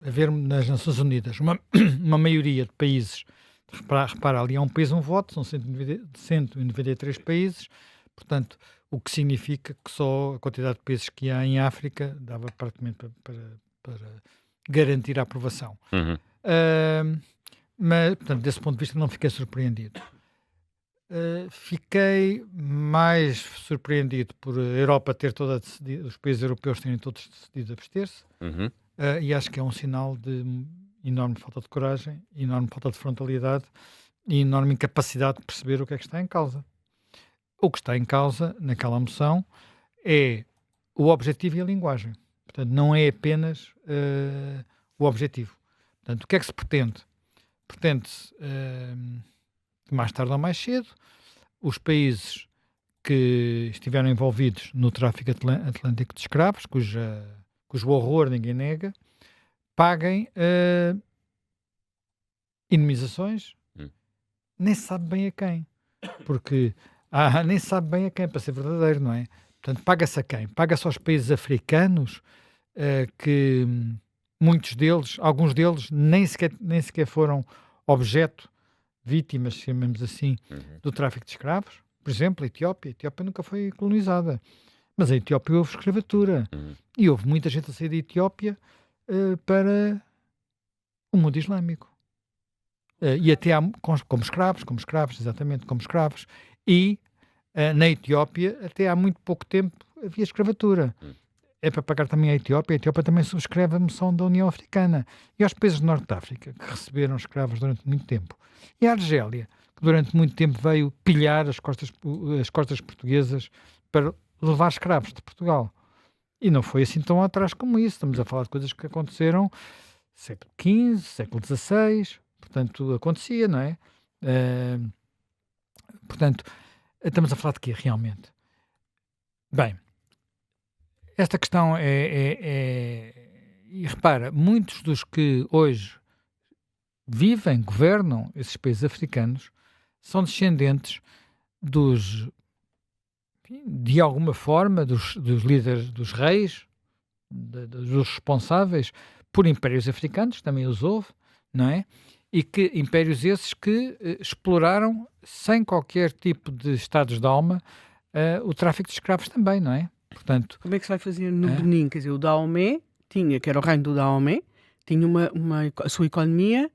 haver nas Nações Unidas uma maioria de países, repara, ali há um país, um voto, são 193 países, portanto, o que significa que só a quantidade de países que há em África dava praticamente para garantir a aprovação. Uhum. Mas, portanto, desse ponto de vista não fiquei surpreendido. Fiquei mais surpreendido por a Europa ter toda decidido, os países europeus terem todos decidido abster-se, Uhum. e acho que é um sinal de enorme falta de coragem, enorme falta de frontalidade e enorme incapacidade de perceber o que é que está em causa. O que está em causa naquela moção é o objetivo e a linguagem. Portanto, não é apenas o objetivo. Portanto, o que é que se pretende? Pretende-se, mais tarde ou mais cedo, os países que estiveram envolvidos no tráfico atlântico de escravos, cujo horror ninguém nega, paguem indemnizações, Hum. nem se sabe bem a quem. Porque nem se sabe bem a quem, para ser verdadeiro, não é? Portanto, paga-se a quem? Paga-se aos países africanos, que muitos deles, alguns deles, nem sequer foram objeto, vítimas, chamemos assim, Uhum. do tráfico de escravos. Por exemplo, a Etiópia. A Etiópia nunca foi colonizada. Mas a Etiópia houve escravatura. Uhum. E houve muita gente a sair da Etiópia para o mundo islâmico. E até como escravos, exatamente, como escravos. E na Etiópia, até há muito pouco tempo, havia escravatura. Hum. É para pagar também a Etiópia também subscreve a moção da União Africana. E aos países do Norte de África, que receberam escravos durante muito tempo. E a Argélia, que durante muito tempo veio pilhar as costas portuguesas para levar escravos de Portugal. E não foi assim tão atrás como isso. Estamos a falar de coisas que aconteceram século XV, século XVI, portanto, acontecia, não é? Portanto, estamos a falar de quê, realmente? Bem, esta questão e repara, muitos dos que hoje vivem, governam esses países africanos, são descendentes de alguma forma, dos líderes, dos reis, dos responsáveis por impérios africanos, também os houve, não é? E que impérios esses que exploraram, sem qualquer tipo de estados de alma, o tráfico de escravos também, não é? Portanto, Como é que se vai fazer no Benin? Quer dizer, o Dahomey que era o reino do Dahomey, tinha a sua economia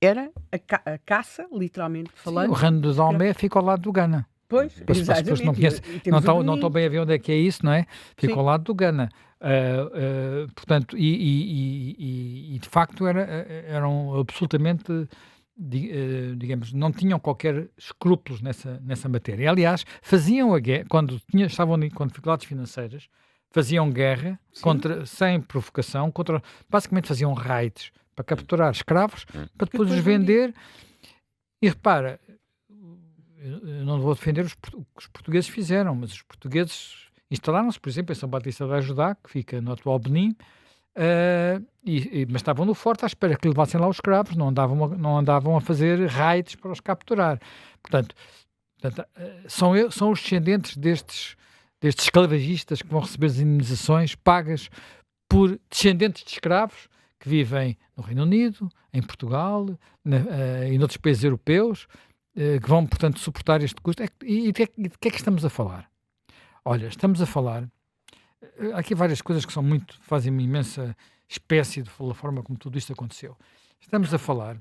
era a caça, literalmente falando. sim, o reino do Dahomey fica ao lado do Ghana. Pois, As pessoas não conhecem, não estão bem a ver onde é que é isso, não é? Fica Sim. ao lado do Ghana. Portanto, e de facto eram absolutamente, digamos, não tinham qualquer escrúpulos nessa matéria. Aliás, faziam a guerra, quando estavam com dificuldades financeiras, faziam guerra sem provocação, basicamente faziam raids para capturar escravos, para depois os vender. E repara, eu não vou defender o que os portugueses fizeram, mas os portugueses instalaram-se, por exemplo, em São Batista da Ajudá, que fica no atual Benin, mas estavam no forte à espera que levassem lá os escravos, não andavam a fazer raids para os capturar. Portanto, são os descendentes destes esclavagistas que vão receber as indemnizações pagas por descendentes de escravos que vivem no Reino Unido, em Portugal e noutros países europeus, que vão, portanto, suportar este custo. E de que é que estamos a falar? Olha, estamos a falar... Há aqui várias coisas que fazem uma imensa espécie da forma como tudo isto aconteceu. Estamos a falar,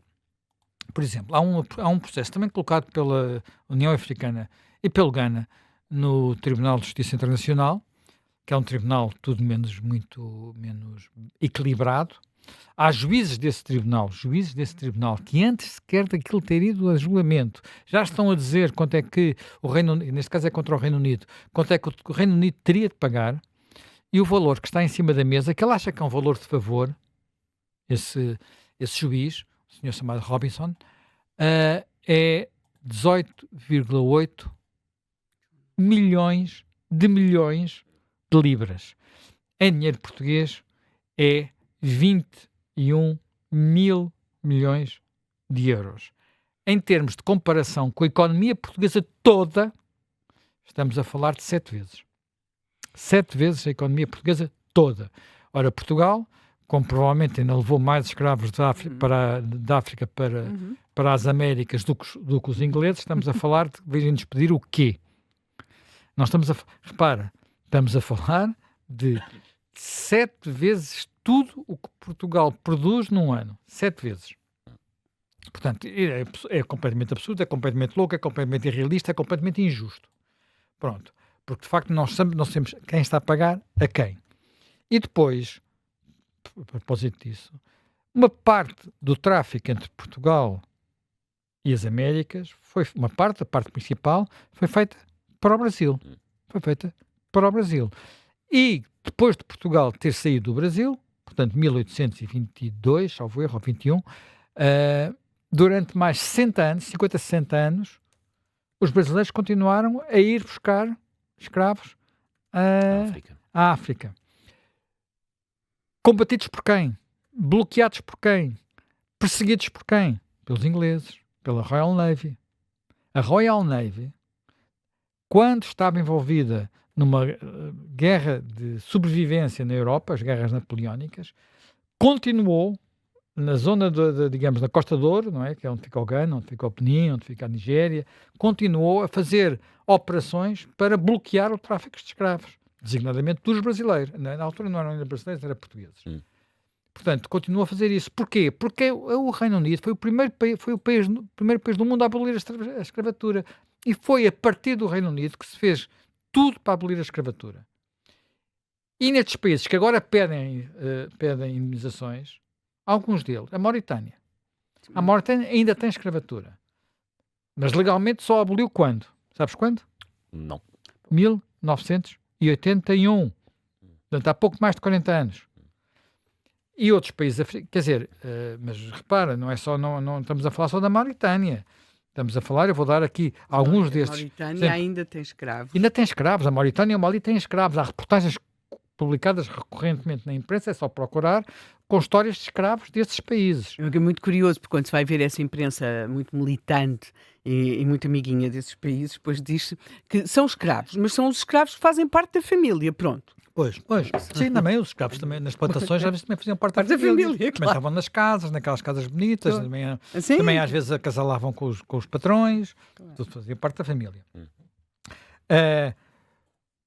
por exemplo, há um processo também colocado pela União Africana e pelo Ghana no Tribunal de Justiça Internacional, que é um tribunal muito menos equilibrado. Há juízes desse tribunal, que antes sequer daquilo ter ido a julgamento, já estão a dizer quanto é que o Reino Unido, neste caso é contra o Reino Unido, quanto é que o Reino Unido teria de pagar, e o valor que está em cima da mesa, que ele acha que é um valor de favor, esse juiz, o senhor chamado Robinson, é 18,8 milhões de libras. Em dinheiro português é 21 mil milhões de euros. Em termos de comparação com a economia portuguesa toda, estamos a falar de 7 vezes. 7 vezes a economia portuguesa toda. Ora, Portugal, como provavelmente ainda levou mais escravos da África para as Américas do que os ingleses, estamos a falar de virem-nos pedir o quê? Nós repara, estamos a falar de 7 vezes tudo o que Portugal produz num ano. 7 vezes. Portanto, é completamente absurdo, é completamente louco, é completamente irrealista, é completamente injusto. Pronto. Porque, de facto, nós sabemos quem está a pagar a quem. E depois, a propósito disso, uma parte do tráfico entre Portugal e as Américas, a parte principal, foi feita para o Brasil. Foi feita para o Brasil. E depois de Portugal ter saído do Brasil, portanto, 1822, salvo erro, ou 21, durante mais 60 anos, 50, 60 anos, os brasileiros continuaram a ir buscar escravos à África. Combatidos por quem? Bloqueados por quem? Perseguidos por quem? Pelos ingleses, pela Royal Navy. A Royal Navy, quando estava envolvida numa guerra de sobrevivência na Europa, as guerras napoleónicas, continuou na zona, digamos, da Costa do Ouro, não é? Que é onde fica o Ghana, onde fica o Benin, onde fica a Nigéria, continuou a fazer operações para bloquear o tráfico de escravos, designadamente dos brasileiros. Na altura não eram ainda brasileiros, eram portugueses. Portanto, continuou a fazer isso. Porquê? Porque o Reino Unido foi o primeiro país do mundo a abolir a escravatura. E foi a partir do Reino Unido que se fez tudo para abolir a escravatura. E nestes países que agora pedem indemnizações, alguns deles, a Mauritânia ainda tem escravatura. Mas legalmente só aboliu quando? Sabes quando? Não. 1981. Portanto, há pouco mais de 40 anos. E outros países africanos, quer dizer, mas repara, não estamos a falar só da Mauritânia. Estamos a falar, eu vou dar aqui alguns destes. A Mauritânia ainda tem escravos. Ainda tem escravos. A Mauritânia e o Mali têm escravos. Há reportagens publicadas recorrentemente na imprensa, é só procurar, com histórias de escravos desses países. É muito curioso, porque quando se vai ver essa imprensa muito militante e muito amiguinha desses países, depois diz que são escravos, mas são os escravos que fazem parte da família, pronto. Pois. Sim, também os escravos também, nas plantações às vezes também faziam parte da família. Também claro. estavam nas casas, naquelas casas bonitas, também às vezes acasalavam com os patrões, tudo fazia parte da família.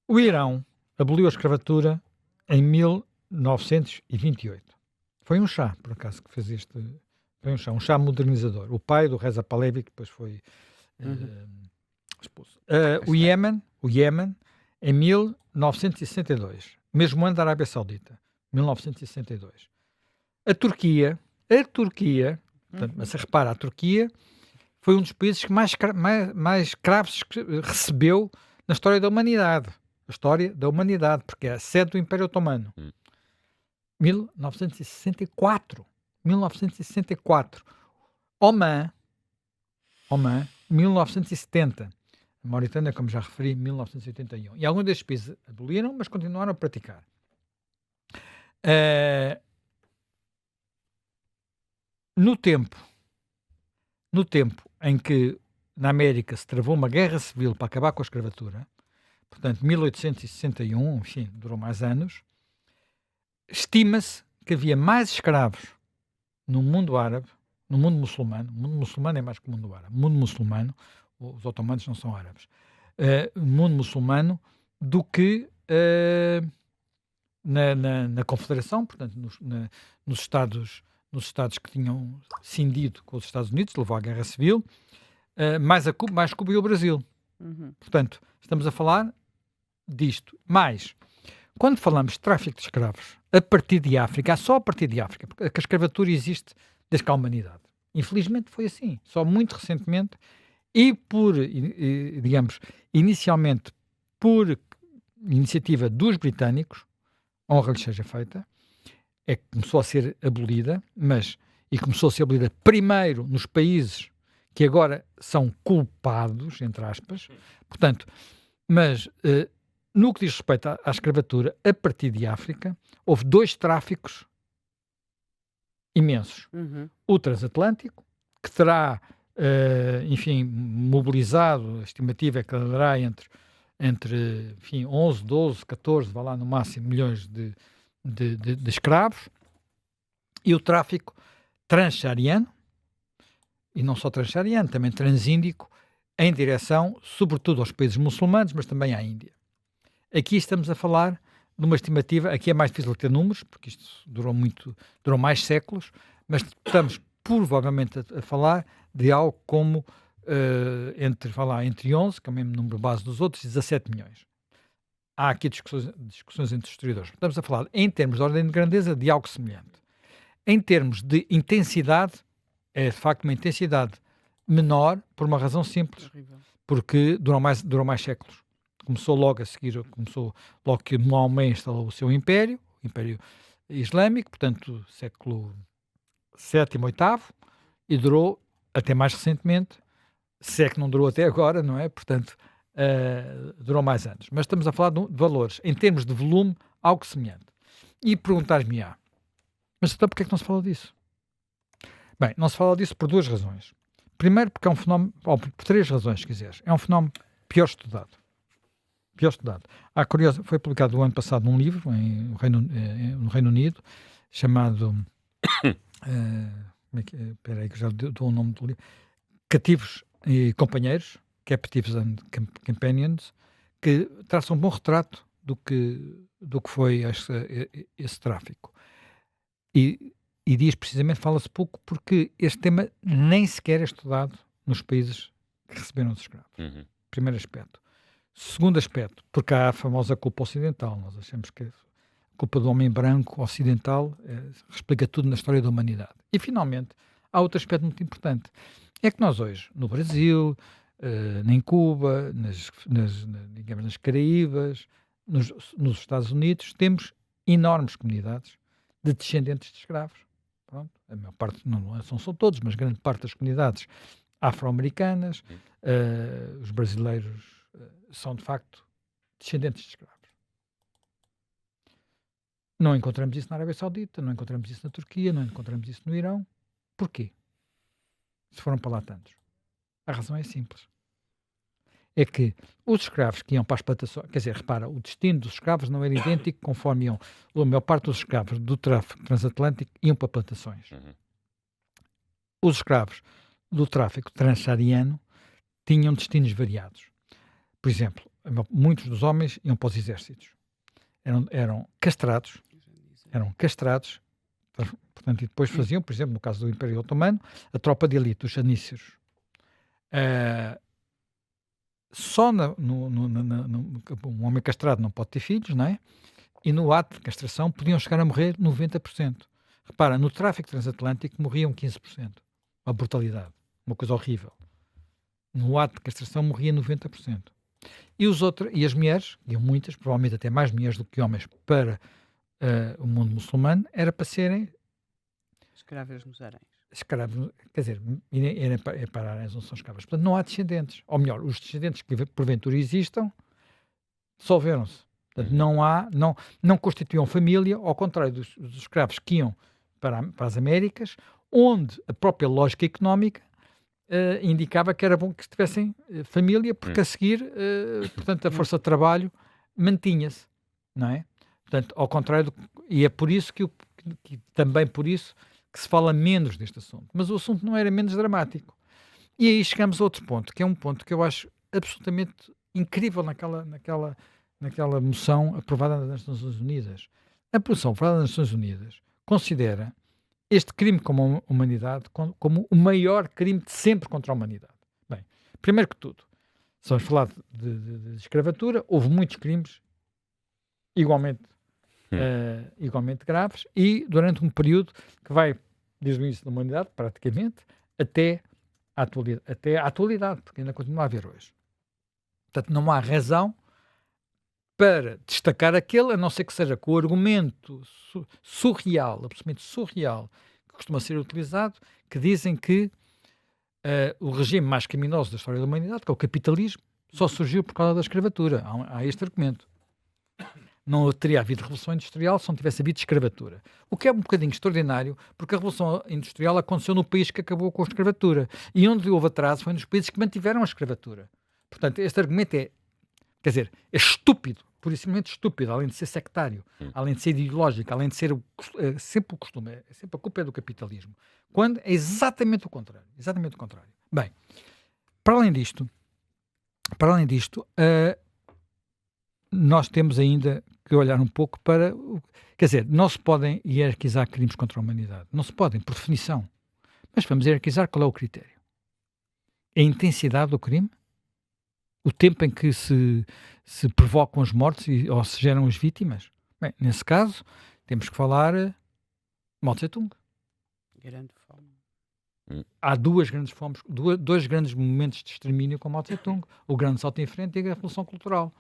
O Irão aboliu a escravatura em 1928. Foi um Shah, por acaso, que fez este... Foi um Shah modernizador. O pai do Reza Pahlavi, que depois foi expulso. O Iémen, em 1962. Mesmo ano da Arábia Saudita. 1962. A Turquia, portanto, mas se repara, a Turquia foi um dos países que mais escravos recebeu na história da humanidade. A história da humanidade, porque é a sede do Império Otomano. 1964. Oman, 1970. A Mauritânia, como já referi, 1981. E alguns destes países aboliram, mas continuaram a praticar. No tempo em que na América se travou uma guerra civil para acabar com a escravatura, portanto, 1861, enfim, durou mais anos, estima-se que havia mais escravos no mundo árabe, no mundo muçulmano. O mundo muçulmano é mais que o mundo árabe. O mundo muçulmano, os otomanos não são árabes, o mundo muçulmano do que na Confederação, portanto, nos Estados que tinham cindido com os Estados Unidos, levou à Guerra Civil, mais Cuba e o Brasil. Portanto, estamos a falar disto. Mas, quando falamos de tráfico de escravos a partir de África, só a partir de África, porque a escravatura existe desde que há humanidade. Infelizmente foi assim. Só muito recentemente e digamos, inicialmente por iniciativa dos britânicos, honra-lhes seja feita, é que começou a ser abolida, e começou a ser abolida primeiro nos países que agora são culpados, entre aspas, portanto, mas no que diz respeito à escravatura, a partir de África, houve 2 tráficos imensos. O transatlântico, que terá, enfim, mobilizado, a estimativa é que dará entre 11, 12, 14, vá lá no máximo, milhões de escravos. e o tráfico transsaariano, e não só transsaariano, também transíndico, em direção, sobretudo, aos países muçulmanos, mas também à Índia. Aqui estamos a falar de uma estimativa, aqui é mais difícil ter números, porque isto durou mais séculos, mas estamos provavelmente a falar de algo como entre 11, que é o mesmo número base dos outros, e 17 milhões. Há aqui discussões entre os historiadores. Estamos a falar, em termos de ordem de grandeza, de algo semelhante. Em termos de intensidade, é de facto uma intensidade menor, por uma razão simples, porque durou mais séculos. Começou logo que Maomé instalou o seu império, o Império Islâmico, portanto, século VII, VIII, e durou até mais recentemente, se é que não durou até agora, não é? Portanto, durou mais anos. Mas estamos a falar de valores, em termos de volume, algo semelhante. E perguntar-me, mas então porquê é que não se fala disso? Bem, não se fala disso por duas razões. Primeiro, porque é um fenómeno, ou por três razões, se quiseres. É um fenómeno pior estudado. Foi publicado no ano passado num livro, no Reino Unido, chamado... espera aí que já dou o nome do livro. Cativos e Companheiros, Captives and Companions, que traça um bom retrato do que foi esse tráfico. E diz precisamente, fala-se pouco, porque este tema nem sequer é estudado nos países que receberam os escravos. Primeiro aspecto. Segundo aspecto, porque há a famosa culpa ocidental. Nós achamos que a culpa do homem branco ocidental explica tudo na história da humanidade. E, finalmente, há outro aspecto muito importante. É que nós hoje, no Brasil, em Cuba, digamos, nas Caraíbas, nos Estados Unidos, temos enormes comunidades de descendentes de escravos. Pronto, a maior parte, não são todos, mas grande parte das comunidades afro-americanas, os brasileiros são, de facto, descendentes de escravos. Não encontramos isso na Arábia Saudita, não encontramos isso na Turquia, não encontramos isso no Irão. Porquê? Se foram para lá tantos. A razão é simples. É que os escravos que iam para as plantações, quer dizer, repara, o destino dos escravos não era idêntico conforme iam. A maior parte dos escravos do tráfico transatlântico iam para plantações. Os escravos do tráfico transsaariano tinham destinos variados. Por exemplo, muitos dos homens iam para os exércitos. Eram castrados, portanto, e depois faziam, por exemplo, no caso do Império Otomano, a tropa de elite, os janícios. Só um homem castrado não pode ter filhos, não é? E no ato de castração podiam chegar a morrer 90%. Repara, no tráfico transatlântico morriam 15%. Uma brutalidade, uma coisa horrível. No ato de castração morria 90%. E as mulheres, iam muitas, provavelmente até mais mulheres do que homens, para o mundo muçulmano, era para serem escravas nos haréns. Escravos, quer dizer, para haréns não são escravas. Portanto, não há descendentes. Ou melhor, os descendentes que porventura existam, dissolveram-se. Portanto, não constituíam família, ao contrário dos escravos que iam para as Américas, onde a própria lógica económica indicava que era bom que tivessem família, porque a seguir, portanto, a força de trabalho mantinha-se, não é? Portanto, ao contrário, e é por isso também por isso que se fala menos deste assunto. Mas o assunto não era menos dramático. E aí chegamos a outro ponto, que é um ponto que eu acho absolutamente incrível naquela moção aprovada nas Nações Unidas. A moção aprovada nas Nações Unidas considera este crime como a humanidade como o maior crime de sempre contra a humanidade. Bem, primeiro que tudo, se vamos falar de escravatura, houve muitos crimes igualmente graves e durante um período que vai desde o início da humanidade, praticamente, até à atualidade, porque ainda continua a haver hoje. Portanto, não há razão para destacar aquele, a não ser que seja com o argumento surreal, absolutamente surreal, que costuma ser utilizado, que dizem que o regime mais criminoso da história da humanidade, que é o capitalismo, só surgiu por causa da escravatura. Há este argumento. Não teria havido revolução industrial se não tivesse havido escravatura. O que é um bocadinho extraordinário, porque a revolução industrial aconteceu no país que acabou com a escravatura. E onde houve atraso foi nos países que mantiveram a escravatura. Portanto, este argumento é estúpido, pura e simplesmente estúpido, além de ser sectário, além de ser ideológico, além de ser sempre o costume, sempre a culpa é do capitalismo. Quando é exatamente o contrário. Exatamente o contrário. Bem, para além disto, nós temos ainda que olhar um pouco para... Quer dizer, não se podem hierarquizar crimes contra a humanidade. Não se podem, por definição. Mas vamos hierarquizar qual é o critério. A intensidade do crime? O tempo em que se provocam as mortes ou se geram as vítimas? Bem, nesse caso, temos que falar Mao Tse-tung. Grande fome. Há dois grandes momentos de extermínio com Mao Tse-tung. O grande salto em frente e a Revolução Cultural.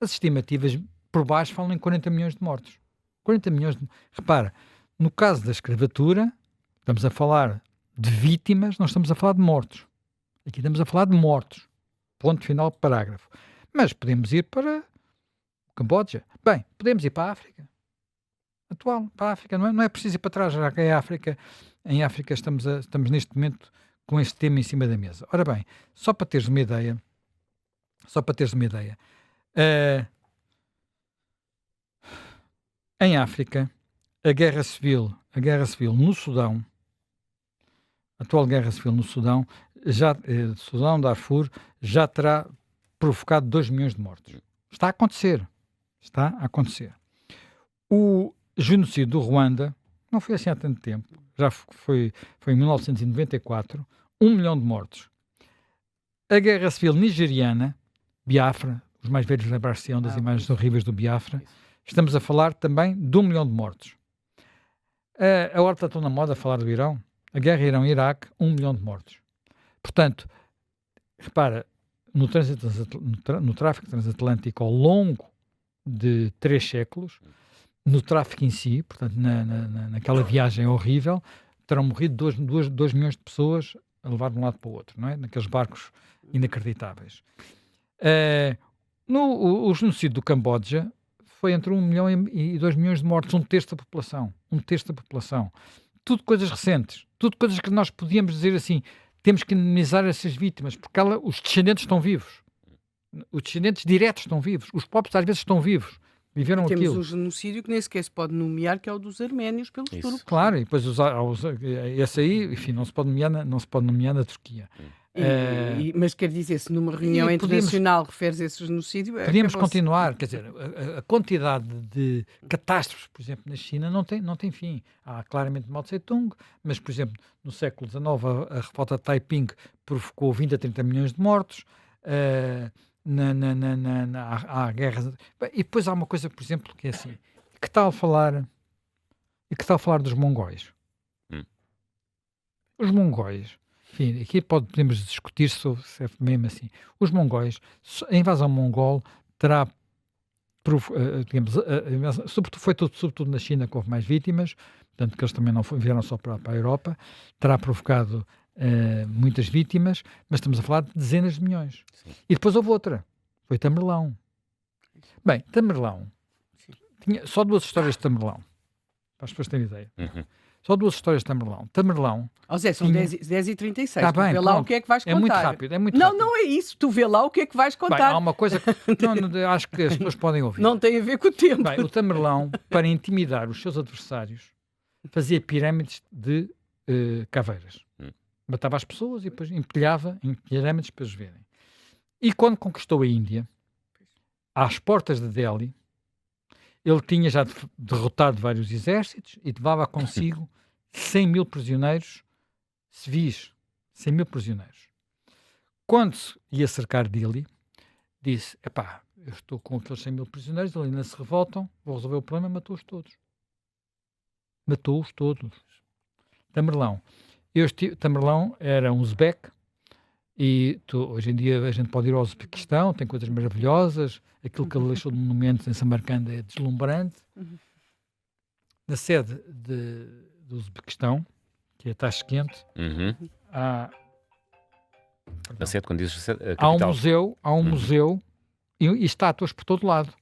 As estimativas por baixo falam em 40 milhões de mortos. 40 milhões de... Repara, no caso da escravatura, estamos a falar de vítimas, não estamos a falar de mortos. Aqui estamos a falar de mortos. Ponto final, parágrafo. Mas podemos ir para o Camboja. Bem, podemos ir para a África. Atual, para a África. Não é preciso ir para trás, já que em África estamos neste momento com este tema em cima da mesa. Ora bem, só para teres uma ideia, em África, a guerra civil no Sudão, a atual guerra civil no Sudão, Sudão, Darfur, já terá provocado 2 milhões de mortos. Está a acontecer. O genocídio do Ruanda não foi assim há tanto tempo, já foi em 1994, 1 milhão de mortos. A guerra civil nigeriana, Biafra, os mais velhos lembrar-se-ão das imagens horríveis do Biafra, estamos a falar também de 1 milhão de mortos. A hora está tão na moda a falar do Irão. A guerra Irão-Iraque, 1 milhão de mortos. Portanto, repara, no tráfico transatlântico ao longo de 3 séculos, no tráfico em si, portanto, naquela viagem horrível, terão morrido 2 milhões de pessoas a levar de um lado para o outro, não é? Naqueles barcos inacreditáveis. O genocídio do Camboja foi entre 1 milhão e 2 milhões de mortos, um terço da população. Tudo coisas recentes, tudo coisas que nós podíamos dizer assim, temos que indemnizar essas vítimas, porque os descendentes estão vivos. Os descendentes diretos estão vivos. Os pobres às vezes estão vivos. Viveram temos aquilo. Um genocídio que nem sequer se pode nomear, que é o dos arménios pelos turcos. Claro, e depois esse aí, enfim, não se pode nomear na Turquia. Mas quer dizer, se numa reunião internacional referes esse genocídio... Podíamos continuar, quer dizer, a quantidade de catástrofes, por exemplo, na China não tem fim. Há claramente Mao Tse-tung, mas, por exemplo, no século XIX a revolta de Taiping provocou 20 a 30 milhões de mortos, há guerras... E depois há uma coisa, por exemplo, que é assim, que tal falar dos mongóis? Os mongóis... Enfim, aqui podemos discutir sobre se é mesmo assim. Os mongóis, a invasão mongol terá, sobretudo na China que houve mais vítimas, portanto que eles também não vieram só para a Europa, terá provocado muitas vítimas, mas estamos a falar de dezenas de milhões. Sim. E depois houve outra, foi Tamerlão. Bem, Tamerlão, tinha só 2 histórias de Tamerlão, para as pessoas terem ideia. Só 2 histórias de Tamerlão. Tamerlão... Zé, são 10h36. Tá bem, vê lá o que é que vais contar. É muito rápido. Não é isso. Tu vê lá o que é que vais contar. Bem, há uma coisa que acho que as pessoas podem ouvir. Não tem a ver com o tempo. Bem, o Tamerlão, para intimidar os seus adversários, fazia pirâmides de caveiras. Matava as pessoas e depois empilhava em pirâmides para os verem. E quando conquistou a Índia, às portas de Delhi, ele tinha já derrotado vários exércitos e levava consigo 100 mil prisioneiros civis. 100 mil prisioneiros. Quando ia cercar Delhi, disse, eu estou com aqueles 100 mil prisioneiros, eles ainda se revoltam, vou resolver o problema, matou-os todos. Tamerlão. Tamerlão era um uzbeque, e hoje em dia a gente pode ir ao Uzbequistão, tem coisas maravilhosas, aquilo que ele deixou de monumentos em Samarcanda é deslumbrante. Na sede do Uzbequistão, que é Tashkent, na sede, quando dizes a capital. Há um museu e estátuas por todo lado.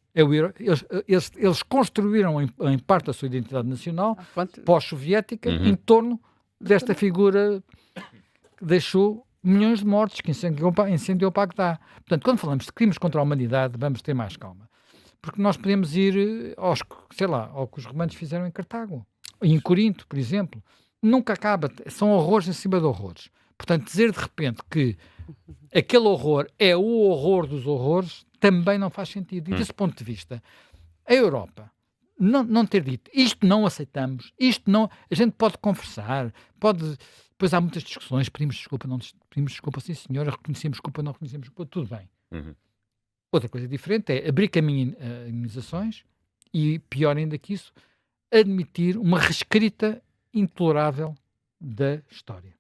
Eles construíram em parte a sua identidade nacional pós-soviética em torno desta figura que deixou milhões de mortos, que incendiou Bagdá. Portanto, quando falamos de crimes contra a humanidade, vamos ter mais calma. porque nós podemos ir sei lá, ao que os romanos fizeram em Cartago, em Corinto, por exemplo. Nunca acaba, são horrores em cima de horrores. Portanto, dizer de repente que aquele horror é o horror dos horrores também não faz sentido. E desse ponto de vista, a Europa não ter dito isto não aceitamos, isto não. A gente pode conversar, pode. Depois há muitas discussões, pedimos desculpa, não pedimos desculpa, sim senhora, reconhecemos culpa, não reconhecemos culpa, tudo bem. Outra coisa diferente é abrir caminho a imunizações e, pior ainda que isso, admitir uma reescrita intolerável da história.